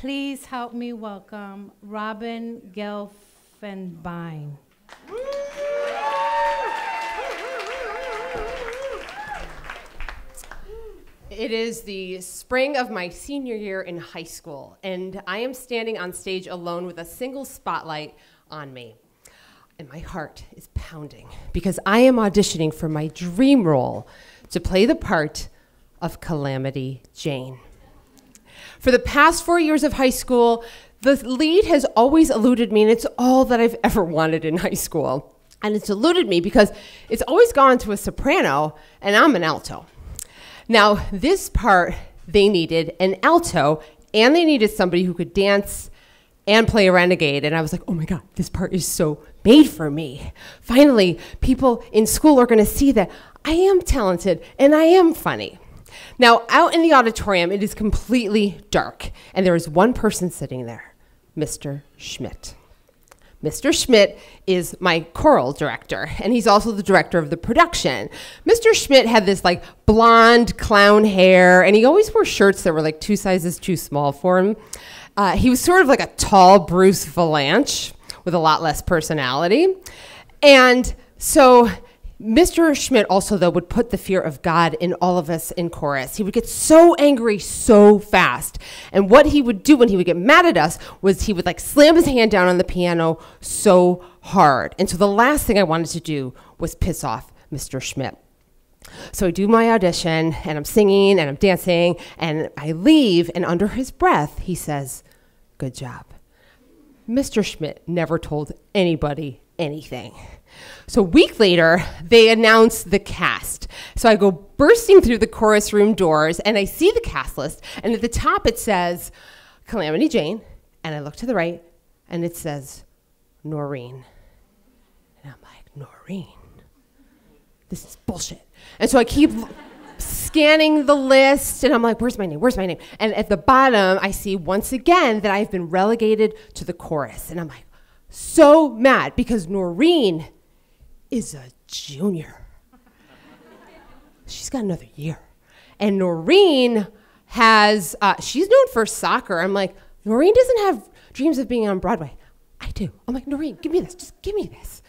Please help me welcome Robin Gelfenbein. It is the spring of my senior year in high school, and I am standing on stage alone with a single spotlight on me. And my heart is pounding because I am auditioning for my dream role to play the part of Calamity Jane. For the past 4 years of high school, the lead has always eluded me, and it's all that I've ever wanted in high school. And it's eluded me because it's always gone to a soprano, and I'm an alto. Now, this part, they needed an alto, and they needed somebody who could dance and play a renegade. And I was like, oh my God, this part is so made for me. Finally, people in school are gonna see that I am talented and I am funny. Now, out in the auditorium, it is completely dark, and there is one person sitting there, Mr. Schmidt. Mr. Schmidt is my choral director, and he's also the director of the production. Mr. Schmidt had this like blonde clown hair, and he always wore shirts that were like 2 sizes too small for him. He was sort of like a tall Bruce Valanche with a lot less personality. And so Mr. Schmidt also, though, would put the fear of God in all of us in chorus. He would get so angry so fast. And what he would do when he would get mad at us was he would like slam his hand down on the piano so hard. And so the last thing I wanted to do was piss off Mr. Schmidt. So I do my audition, and I'm singing, and I'm dancing, and I leave, and under his breath, he says, "Good job." Mr. Schmidt never told anybody anything. So a week later, they announced the cast. So I go bursting through the chorus room doors, and I see the cast list, and at the top it says Calamity Jane, and I look to the right, and it says Noreen. And I'm like, Noreen? This is bullshit. And so I keep scanning the list, and I'm like, where's my name? Where's my name? And at the bottom, I see once again that I've been relegated to the chorus. And I'm like, so mad because Noreen is a junior. She's got another year. And Noreen has, she's known for soccer. I'm like, Noreen doesn't have dreams of being on Broadway. I do. I'm like, Noreen, give me this. Just give me this.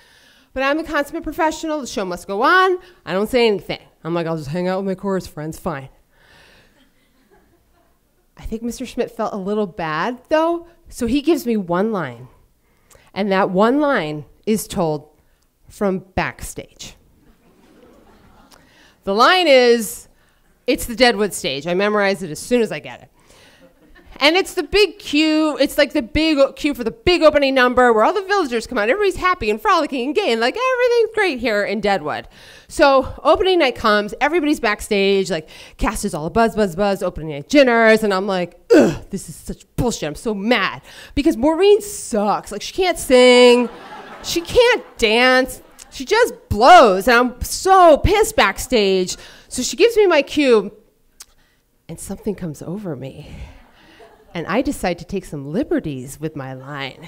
But I'm a consummate professional. The show must go on. I don't say anything. I'm like, I'll just hang out with my chorus friends. Fine. I think Mr. Schmidt felt a little bad, though, so he gives me one line. And that one line is told from backstage. The line is, it's the Deadwood stage. I memorize it as soon as I get it. And it's the big cue. It's like the big cue for the big opening number where all the villagers come out. Everybody's happy and frolicking and gay, and like everything's great here in Deadwood. So opening night comes. Everybody's backstage. Like cast is all a buzz, buzz, buzz. Opening night dinners, and I'm like, ugh, this is such bullshit. I'm so mad because Maureen sucks. Like she can't sing, she can't dance. She just blows, and I'm so pissed backstage. So she gives me my cue, and something comes over me. And I decide to take some liberties with my line.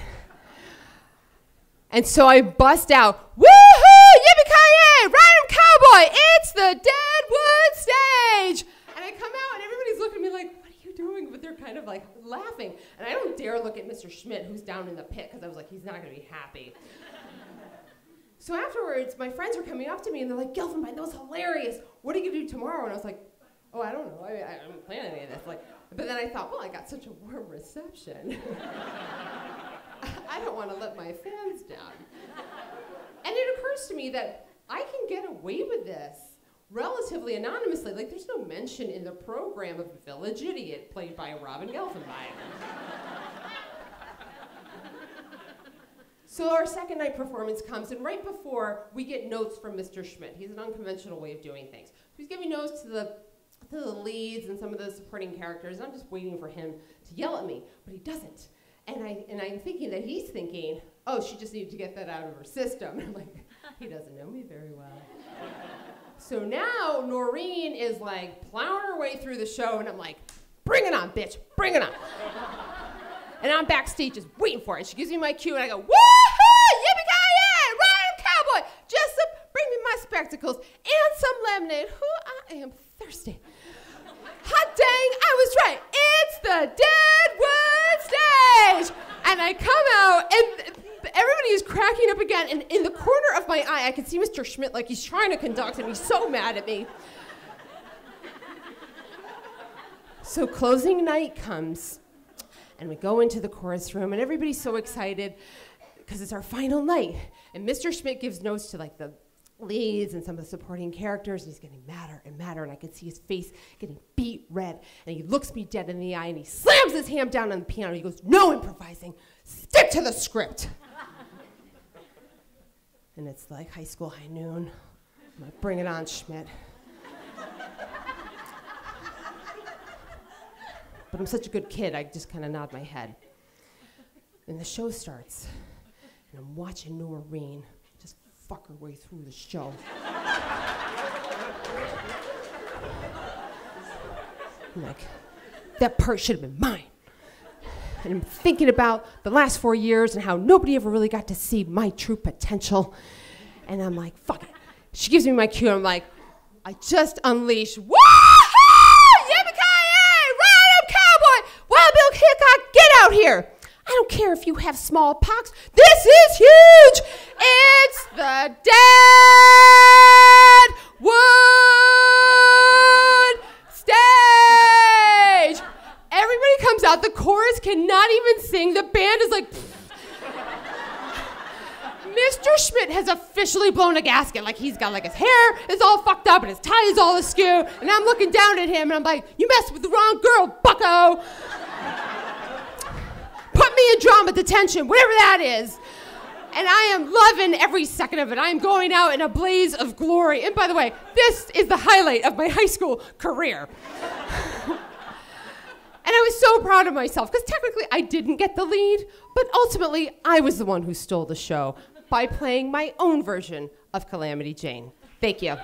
And so I bust out, woohoo, yippee-ki-yay, ride 'em cowboy, it's the Deadwood stage. And I come out and everybody's looking at me like, what are you doing? But they're kind of like laughing. And I don't dare look at Mr. Schmidt, who's down in the pit, because I was like, he's not gonna be happy. So afterwards, my friends are coming up to me and they're like, Gelfenbein, that was hilarious. What are you gonna do tomorrow? And I was like, oh, I don't know, I don't plan any of this. Like, but then I thought, well, I got such a warm reception. I don't want to let my fans down. And it occurs to me that I can get away with this relatively anonymously. Like, there's no mention in the program of Village Idiot, played by Robin Gelfenbein. So our second night performance comes, and right before, we get notes from Mr. Schmidt. He's an unconventional way of doing things. So he's giving notes to the leads and some of the supporting characters. I'm just waiting for him to yell at me, but he doesn't. And I'm thinking that he's thinking, oh, she just needed to get that out of her system. I'm like, he doesn't know me very well. So now Noreen is like plowing her way through the show, and I'm like, bring it on, bitch, bring it on. And I'm backstage just waiting for it. She gives me my cue, and I go, woohoo, yippee-ki-yay, ride 'em cowboy, Jessup, bring me my spectacles and some lemonade. I am thirsty. Hot dang, I was right. It's the Deadwood And everybody is cracking up again, and in the corner of my eye, I can see Mr. Schmidt like he's trying to conduct, and he's so mad at me. So closing night comes, and we go into the chorus room, and everybody's so excited because it's our final night. And Mr. Schmidt gives notes to like the leads and some of the supporting characters, and he's getting madder and madder, and I can see his face getting beet red, and he looks me dead in the eye, and he slams his hand down on the piano. He goes, "No improvising, stick to the script." And it's like high school high noon. I'm like, bring it on, Schmidt. But I'm such a good kid, I just kind of nod my head. And the show starts, and I'm watching Noreen just fuck her way through the show. I'm like, that part should have been mine. And I'm thinking about the last 4 years and how nobody ever really got to see my true potential. And I'm like, fuck it. She gives me my cue, and I'm like, I just unleashed, woo-hoo! Yippee-ki-yay! Ride up, cowboy! Wild Bill Hickok, get out here! I don't care if you have smallpox. This is huge! It's the Deadwood Stage! Everybody comes out. The chorus cannot even sing. The band is like, Mr. Schmidt has officially blown a gasket. Like, he's got, like, his hair is all fucked up and his tie is all askew. And I'm looking down at him and I'm like, you messed with the wrong girl, bucko. Put me in drama detention, whatever that is. And I am loving every second of it. I am going out in a blaze of glory. And by the way, this is the highlight of my high school career. And I was so proud of myself, because technically I didn't get the lead, but ultimately I was the one who stole the show by playing my own version of Calamity Jane. Thank you.